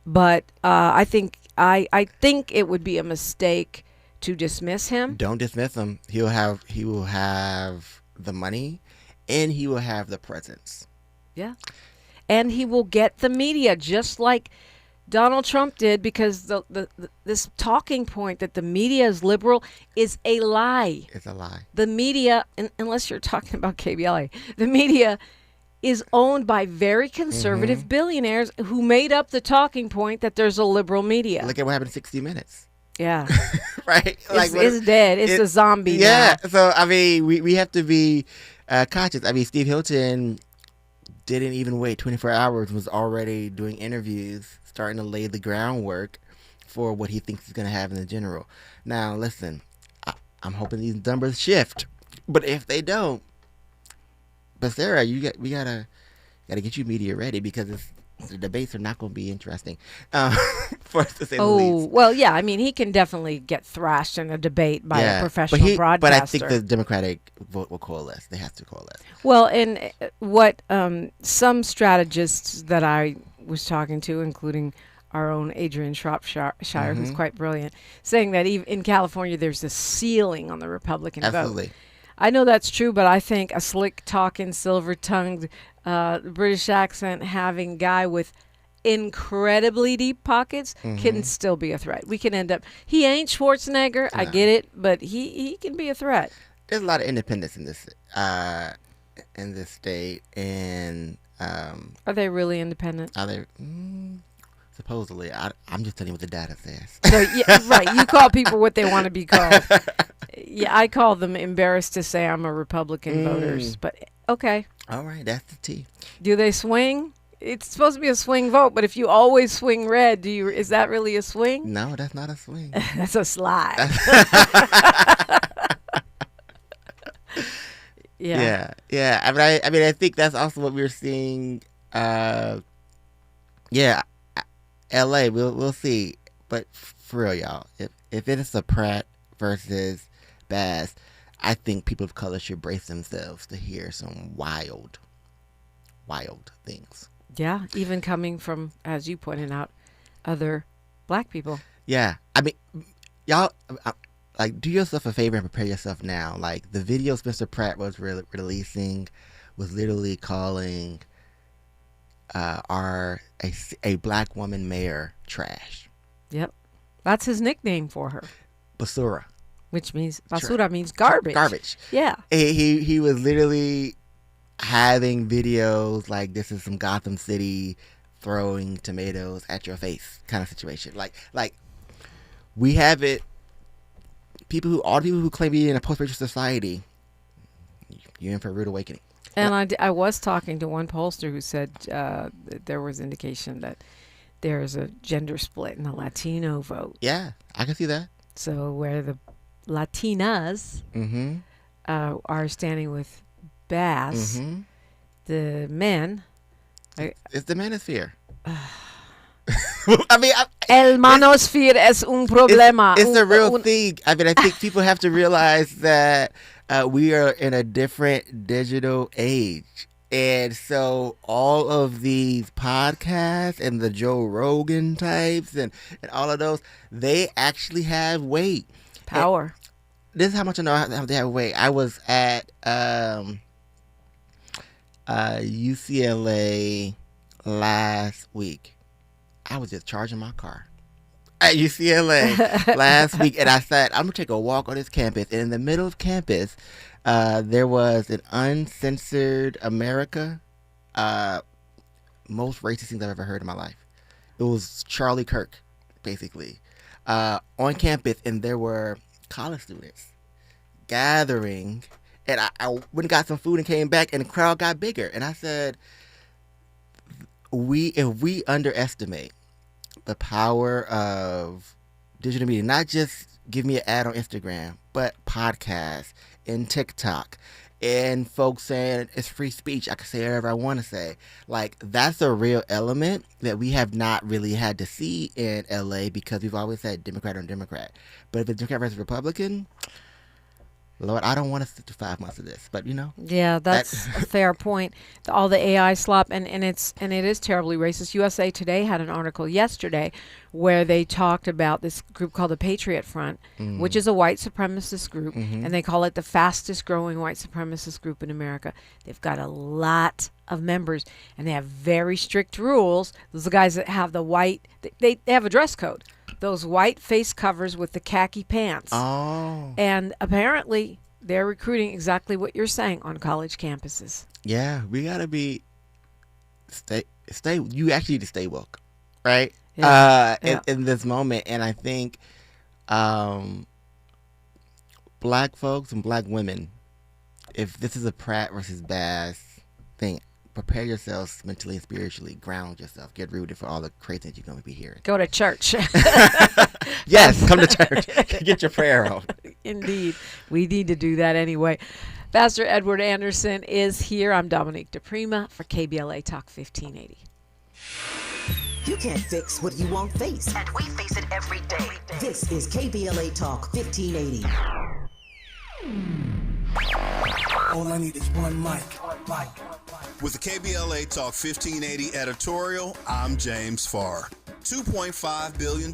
But I think it would be a mistake to dismiss him. Don't dismiss him. He will have the money and he will have the presence. Yeah. And he will get the media just like Donald Trump did, because this talking point that the media is liberal is a lie. It's a lie. The media, unless you're talking about KBLA, the media is owned by very conservative billionaires who made up the talking point that there's a liberal media. Look at what happened in 60 Minutes. Yeah. Right? It's dead. It's a zombie now. Yeah. So, I mean, we have to be conscious. I mean, Steve Hilton didn't even wait 24 hours, was already doing interviews, starting to lay the groundwork for what he thinks he's going to have in the general. Now, listen, I'm hoping these numbers shift, but if they don't, but Sarah, we gotta get you media ready, because the debates are not going to be interesting, for us to say the least. Well, yeah, I mean, he can definitely get thrashed in a debate by a professional broadcaster. But I think the Democratic vote will coalesce. They have to coalesce. Well, and what some strategists that I was talking to, including our own Adrian Shropshire, who's quite brilliant, saying that even in California there's a ceiling on the Republican Absolutely. vote. I know that's true, but I think a slick-talking, silver-tongued British accent having guy with incredibly deep pockets can still be a threat. We can end up... He ain't Schwarzenegger, I get it, but he can be a threat. There's a lot of independence in this state, and... are they really independent? Are they... supposedly. I'm just telling you what the data says. So, yeah, right. You call people what they want to be called. Yeah, I call them embarrassed to say I'm a Republican voters, but okay. All right, that's the T. Do they swing? It's supposed to be a swing vote, but if you always swing red, is that really a swing? No, that's not a swing. That's a slide. Yeah. I mean, I think that's also what we're seeing. LA, we'll see. But for real, y'all, if it is a Pratt versus Bass, I think people of color should brace themselves to hear some wild things. Yeah, even coming from, as you pointed out, other black people. Yeah, I mean, y'all, do yourself a favor and prepare yourself now. Like, the videos Mr. Pratt was releasing was literally calling a black woman mayor trash. Yep, that's his nickname for her. Basura. Which means basura means garbage. Garbage. Yeah. He was literally having videos like, this is some Gotham City throwing tomatoes at your face kind of situation. Like we have it. All the people who claim to be in a post-racial society, you're in for a rude awakening. And I was talking to one pollster who said that there was indication that there is a gender split in the Latino vote. Yeah, I can see that. So where the Latinas are standing with Bass, the men... It's the manosphere. I mean, el manosphere es un problema. It's a real thing. I mean, I think people have to realize that we are in a different digital age. And so all of these podcasts and the Joe Rogan types and all of those, they actually have weight. Power. And this is how much I know how they have weight. I was at UCLA last week. I was just charging my car at UCLA last week, and I said, I'm going to take a walk on this campus. And in the middle of campus, there was an uncensored America, most racist things I've ever heard in my life. It was Charlie Kirk, basically, on campus, and there were college students gathering, and I went and got some food and came back, and the crowd got bigger. And I said, if we underestimate the power of digital media, not just give me an ad on Instagram, but podcasts and TikTok and folks saying it's free speech, I can say whatever I want to say. Like, that's a real element that we have not really had to see in LA because we've always said Democrat on Democrat. But if it's Democrat versus Republican, Lord, I don't want to sit through 5 months of this, but Yeah, that's a fair point. All the AI slop, and it is terribly racist. USA Today had an article yesterday where they talked about this group called the Patriot Front, which is a white supremacist group, and they call it the fastest growing white supremacist group in America. They've got a lot of members, and they have very strict rules. Those are the guys that have the white, they have a dress code. Those white face covers with the khaki pants. Oh. And apparently they're recruiting exactly what you're saying on college campuses. Yeah, we got to you actually need to stay woke, right? Yeah. In this moment. And I think black folks and black women, if this is a Pratt versus Bass thing, prepare yourselves mentally and spiritually. Ground yourself. Get rooted for all the crazy things you're going to be hearing. Go to church. Yes, come to church. Get your prayer on. Indeed. We need to do that anyway. Pastor Edward Anderson is here. I'm Dominique DePrima for KBLA Talk 1580. You can't fix what you won't face. And we face it every day. This is KBLA Talk 1580. All I need is one mic. With the KBLA Talk 1580 editorial, I'm James Farr. $2.5 billion.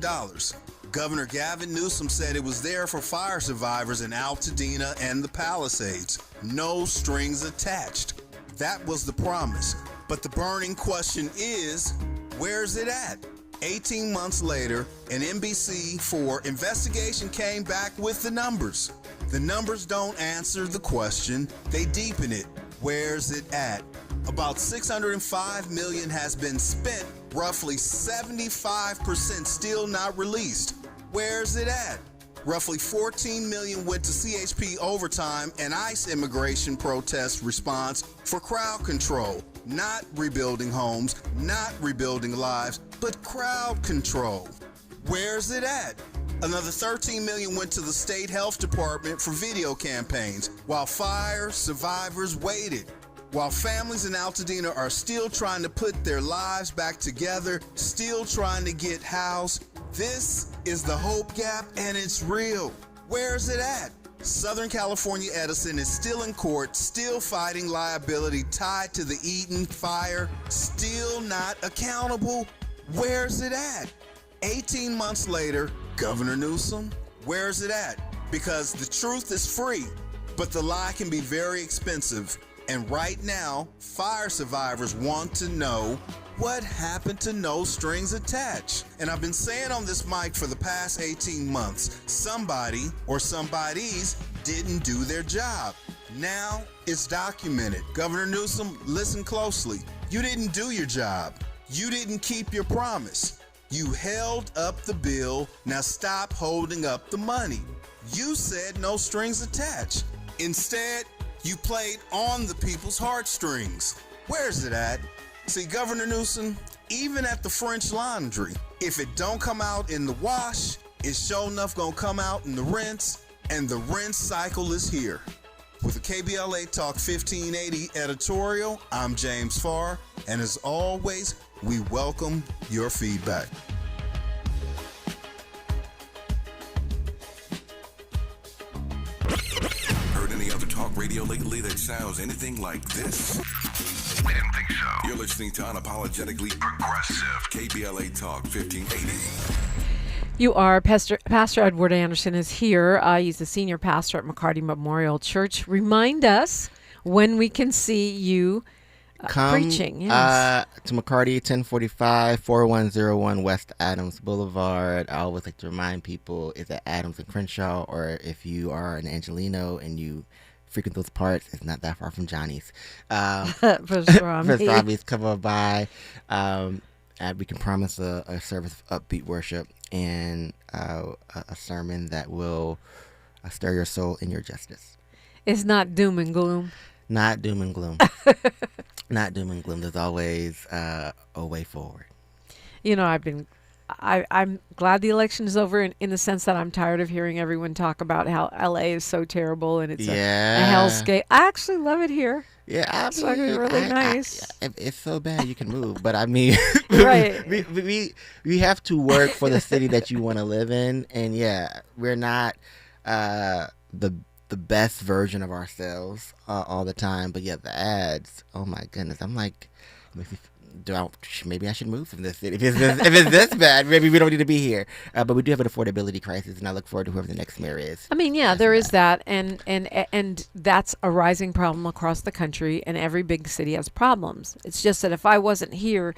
Governor Gavin Newsom said it was there for fire survivors in Altadena and the Palisades. No strings attached. That was the promise. But the burning question is, where's it at? 18 months later, an NBC4 investigation came back with the numbers. The numbers don't answer the question, they deepen it. Where's it at? About $605 million has been spent, roughly 75% still not released. Where's it at? Roughly $14 million went to CHP overtime and ICE immigration protest response for crowd control. Not rebuilding homes, not rebuilding lives, but crowd control. Where's it at? Another $13 million went to the state health department for video campaigns while fire survivors waited. While families in Altadena are still trying to put their lives back together, still trying to get housed, this is the hope gap and it's real. Where's it at? Southern California Edison is still in court, still fighting liability tied to the Eden fire, still not accountable. Where's it at? 18 months later, Governor Newsom, where's it at? Because the truth is free, but the lie can be very expensive. And right now, fire survivors want to know what happened to no strings attached. And I've been saying on this mic for the past 18 months, somebody or somebodies didn't do their job. Now it's documented. Governor Newsom, listen closely. You didn't do your job. You didn't keep your promise. You held up the bill. Now stop holding up the money. You said no strings attached. Instead, you played on the people's heartstrings. Where's it at? See, Governor Newsom, even at the French Laundry, if it don't come out in the wash, it's sure enough gonna come out in the rinse, and the rinse cycle is here. With the KBLA Talk 1580 editorial, I'm James Farr, and as always, we welcome your feedback. Heard any other talk radio lately that sounds anything like this? We didn't think so. You're listening to Unapologetically Progressive, KBLA Talk 1580. You are. Pastor Edward Anderson is here. He's the senior pastor at McCarty Memorial Church. Remind us when we can see you preaching. Yes. To McCarty, 1045, 4101 West Adams Boulevard. I always like to remind people it's at Adams and Crenshaw, or if you are an Angelino and you frequent those parts, it's not that far from Johnny's. Pastrami's, come on by. We can promise a service of upbeat worship and a sermon that will stir your soul in your justice. It's not doom and gloom. Not doom and gloom. Not doom and gloom. There's always a way forward. You know, I'm glad the election is over in the sense that I'm tired of hearing everyone talk about how LA is so terrible and it's a hellscape. I actually love it here. Yeah, it's actually really nice. If it's so bad, you can move. But I mean, right. we have to work for the city that you want to live in. And yeah, we're not the best version of ourselves all the time. But yeah, the ads, oh my goodness. I'm like, maybe I should move from this city. If it's this bad, maybe we don't need to be here. But we do have an affordability crisis, and I look forward to whoever the next mayor is. I mean, yeah, there is that, and that's a rising problem across the country, and every big city has problems. It's just that if I wasn't here,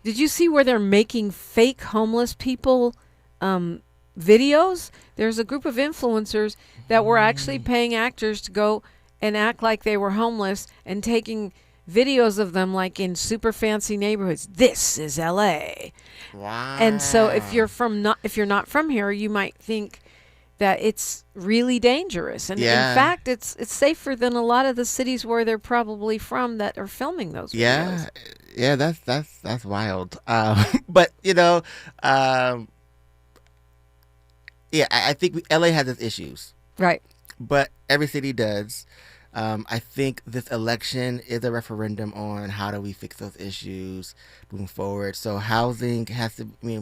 did you see where they're making fake homeless people videos? There's a group of influencers that were actually paying actors to go and act like they were homeless and taking videos of them like in super fancy neighborhoods. This is LA. Wow. And so if you're not from here, you might think that it's really dangerous. And in fact, it's safer than a lot of the cities where they're probably from that are filming those videos. Yeah, that's wild. But you know, I think LA has its issues. Right. But every city does. I think this election is a referendum on how do we fix those issues moving forward. So housing has to be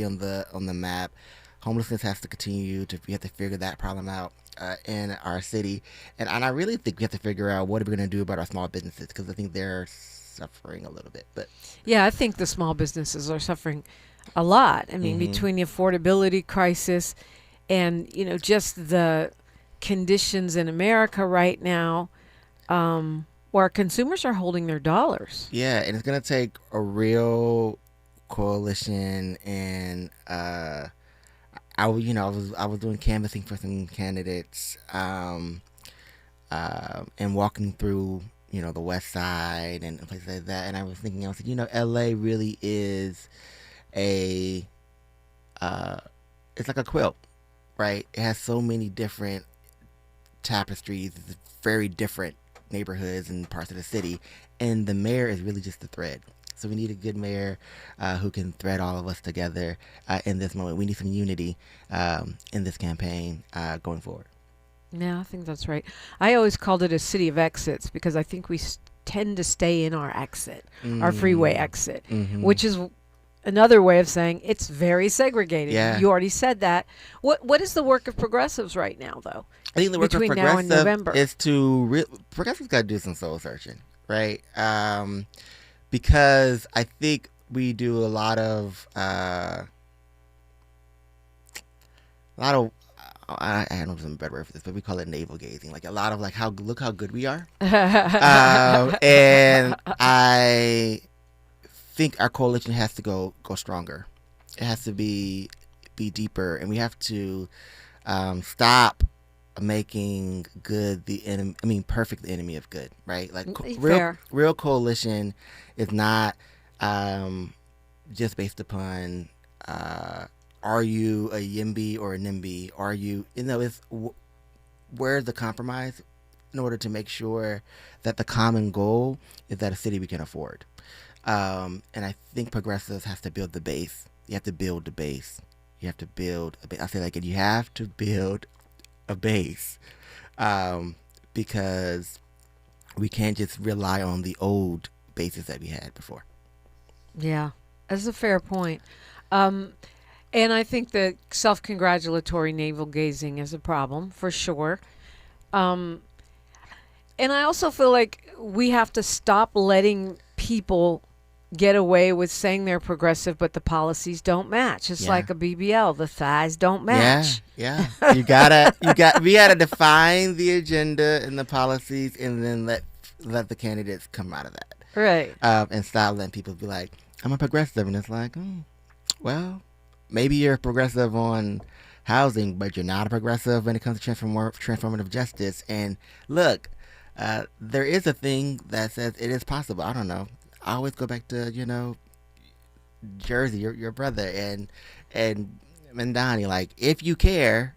on the map. Homelessness has to continue we have to figure that problem out in our city. And I really think we have to figure out what are we going to do about our small businesses, because I think they're suffering a little bit. But yeah, I think the small businesses are suffering a lot. I mean, between the affordability crisis and, you know, just the conditions in America right now, where consumers are holding their dollars. Yeah, and it's gonna take a real coalition. And I was doing canvassing for some candidates, and walking through the West Side and places like that, and I was thinking, LA really is it's like a quilt, right? It has so many different tapestries, very different neighborhoods and parts of the city, and the mayor is really just the thread. So we need a good mayor who can thread all of us together in this moment. We need some unity in this campaign going forward. Yeah, I think that's right. I always called it a city of exits because I think we tend to stay in our exit, our freeway exit, which is another way of saying it's very segregated. Yeah. You already said that. What is the work of progressives right now, though? I think the work between of now and November is progressives got to do some soul searching, right? Because I think we do a lot of I don't know if there's a better word for this, but we call it navel gazing. Like a lot of look how good we are. And I think our coalition has to go stronger. It has to be deeper, and we have to stop making good perfect the enemy of good, right? Like real coalition is not just based upon are you a YIMBY or a NIMBY? Are you, it's where's the compromise in order to make sure that the common goal is that a city we can afford. And I think progressives have to build the base. You have to build the base. You have to build a base. I say you have to build a base because we can't just rely on the old bases that we had before. Yeah, that's a fair point. And I think that self-congratulatory navel-gazing is a problem, for sure. And I also feel like we have to stop letting people get away with saying they're progressive, but the policies don't match. It's like a BBL. The thighs don't match. Yeah. We gotta define the agenda and the policies, and then let the candidates come out of that. Right. And stop letting people be like, I'm a progressive. And it's like, well, maybe you're a progressive on housing, but you're not a progressive when it comes to transformative justice. And look, there is a thing that says it is possible. I don't know. I always go back to, Jersey, your brother, and Mandani. Like, if you care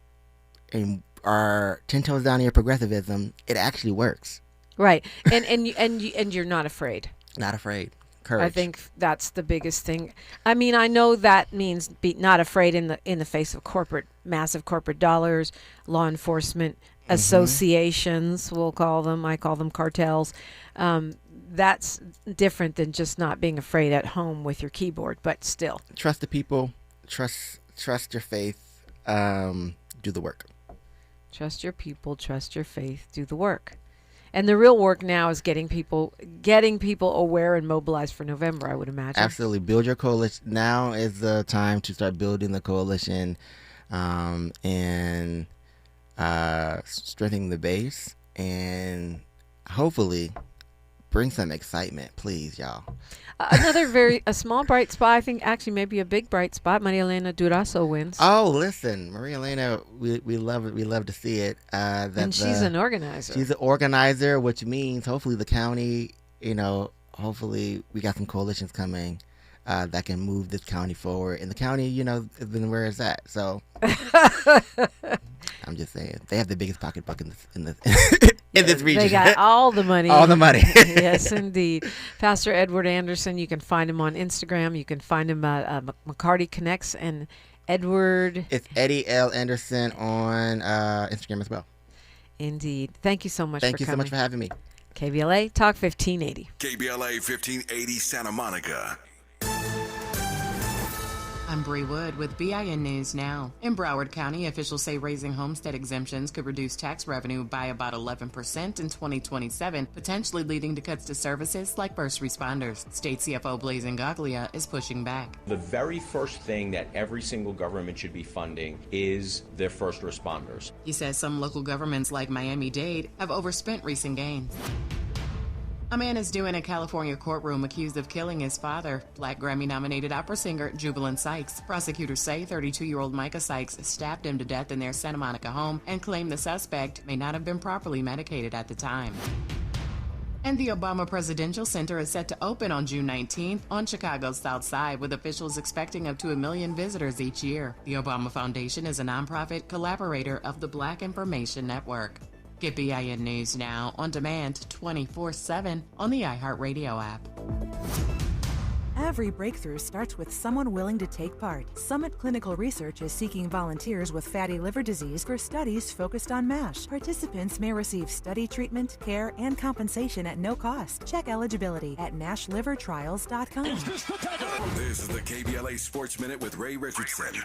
and are 10 toes down in your progressivism, it actually works. Right. And you're not afraid. Not afraid. Courage. I think that's the biggest thing. I mean, I know that means be not afraid in the face of massive corporate dollars, law enforcement associations, we'll call them. I call them cartels. That's different than just not being afraid at home with your keyboard, but still. Trust the people. Trust your faith. Do the work. Trust your people. Trust your faith. Do the work. And the real work now is getting people aware and mobilized for November, I would imagine. Absolutely. Build your coalition. Now is the time to start building the coalition and strengthening the base and hopefully bring some excitement, please, y'all. Another a small bright spot, I think actually maybe a big bright spot, Maria Elena Durazo wins. Oh, listen, Maria Elena, we love it. We love to see it. And she's an organizer. She's an organizer, which means hopefully the county, hopefully we got some coalitions coming that can move this county forward. And the county, has been where it's at. So I'm just saying, they have the biggest pocketbook in this region. They got all the money. All the money. Yes, indeed. Pastor Edward Anderson, you can find him on Instagram. You can find him at McCarty Connects and Edward. It's Eddie L. Anderson on Instagram as well. Indeed. Thank you so much for coming. Thank you so much for having me. KBLA Talk 1580. KBLA 1580 Santa Monica. I'm Bree Wood with BIN News Now. In Broward County, officials say raising homestead exemptions could reduce tax revenue by about 11% in 2027, potentially leading to cuts to services like first responders. State CFO Blaise Ngaglia is pushing back. The very first thing that every single government should be funding is their first responders. He says some local governments like Miami-Dade have overspent recent gains. A man is due in a California courtroom accused of killing his father, Black Grammy-nominated opera singer Jubilant Sykes. Prosecutors say 32-year-old Micah Sykes stabbed him to death in their Santa Monica home and claim the suspect may not have been properly medicated at the time. And the Obama Presidential Center is set to open on June 19th on Chicago's South Side, with officials expecting up to 1 million visitors each year. The Obama Foundation is a nonprofit collaborator of the Black Information Network. Get BIN News Now on demand 24/7 on the iHeartRadio app. Every breakthrough starts with someone willing to take part. Summit Clinical Research is seeking volunteers with fatty liver disease for studies focused on MASH. Participants may receive study treatment, care, and compensation at no cost. Check eligibility at NASHlivertrials.com. This is the KBLA Sports Minute with Ray Richardson.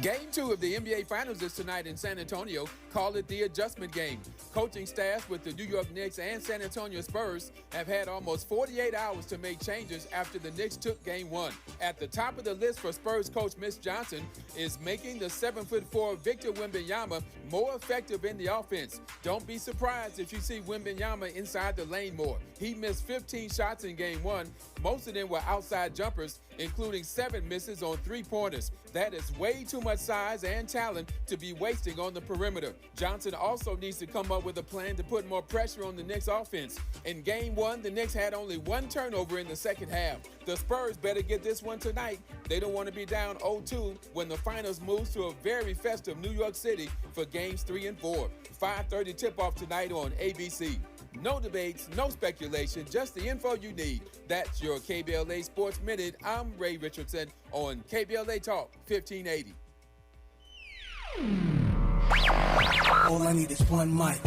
Game 2 of the NBA Finals is tonight in San Antonio. Call it the adjustment game. Coaching staffs with the New York Knicks and San Antonio Spurs have had almost 48 hours to make changes after the Knicks took Game 1. At the top of the list for Spurs coach Mitch Johnson is making the 7'4" Victor Wembanyama more effective in the offense. Don't be surprised if you see Wembanyama inside the lane more. He missed 15 shots in Game 1. Most of them were outside jumpers, including 7 misses on 3-pointers. That is way too much size and talent to be wasting on the perimeter. Johnson also needs to come up with a plan to put more pressure on the Knicks offense. In Game 1, the Knicks had only 1 turnover in the second half. The Spurs better get this one tonight. They don't want to be down 0-2 when the finals moves to a very festive New York City for Games 3 and 4. 5:30 tip-off tonight on ABC. No debates, no speculation, just the info you need. That's your KBLA Sports Minute. I'm Ray Richardson on KBLA Talk 1580. All I need is one mic.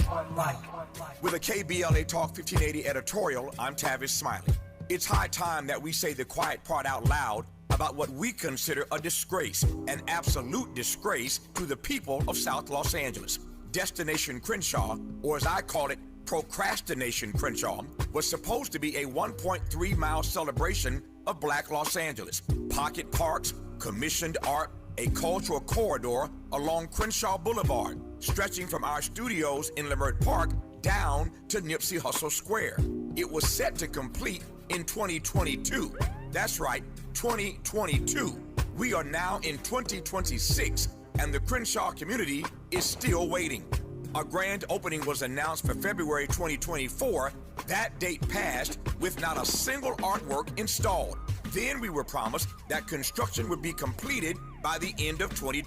With a KBLA Talk 1580 editorial, I'm Tavis Smiley. It's high time that we say the quiet part out loud about what we consider a disgrace, an absolute disgrace to the people of South Los Angeles. Destination Crenshaw, or as I call it, Procrastination Crenshaw, was supposed to be a 1.3-mile celebration of Black Los Angeles. Pocket parks, commissioned art, a cultural corridor along Crenshaw Boulevard, stretching from our studios in Leimert Park down to Nipsey Hussle Square. It was set to complete in 2022. That's right, 2022. We are now in 2026, and the Crenshaw community is still waiting. A grand opening was announced for February 2024. That date passed with not a single artwork installed. Then we were promised that construction would be completed by the end of 2020.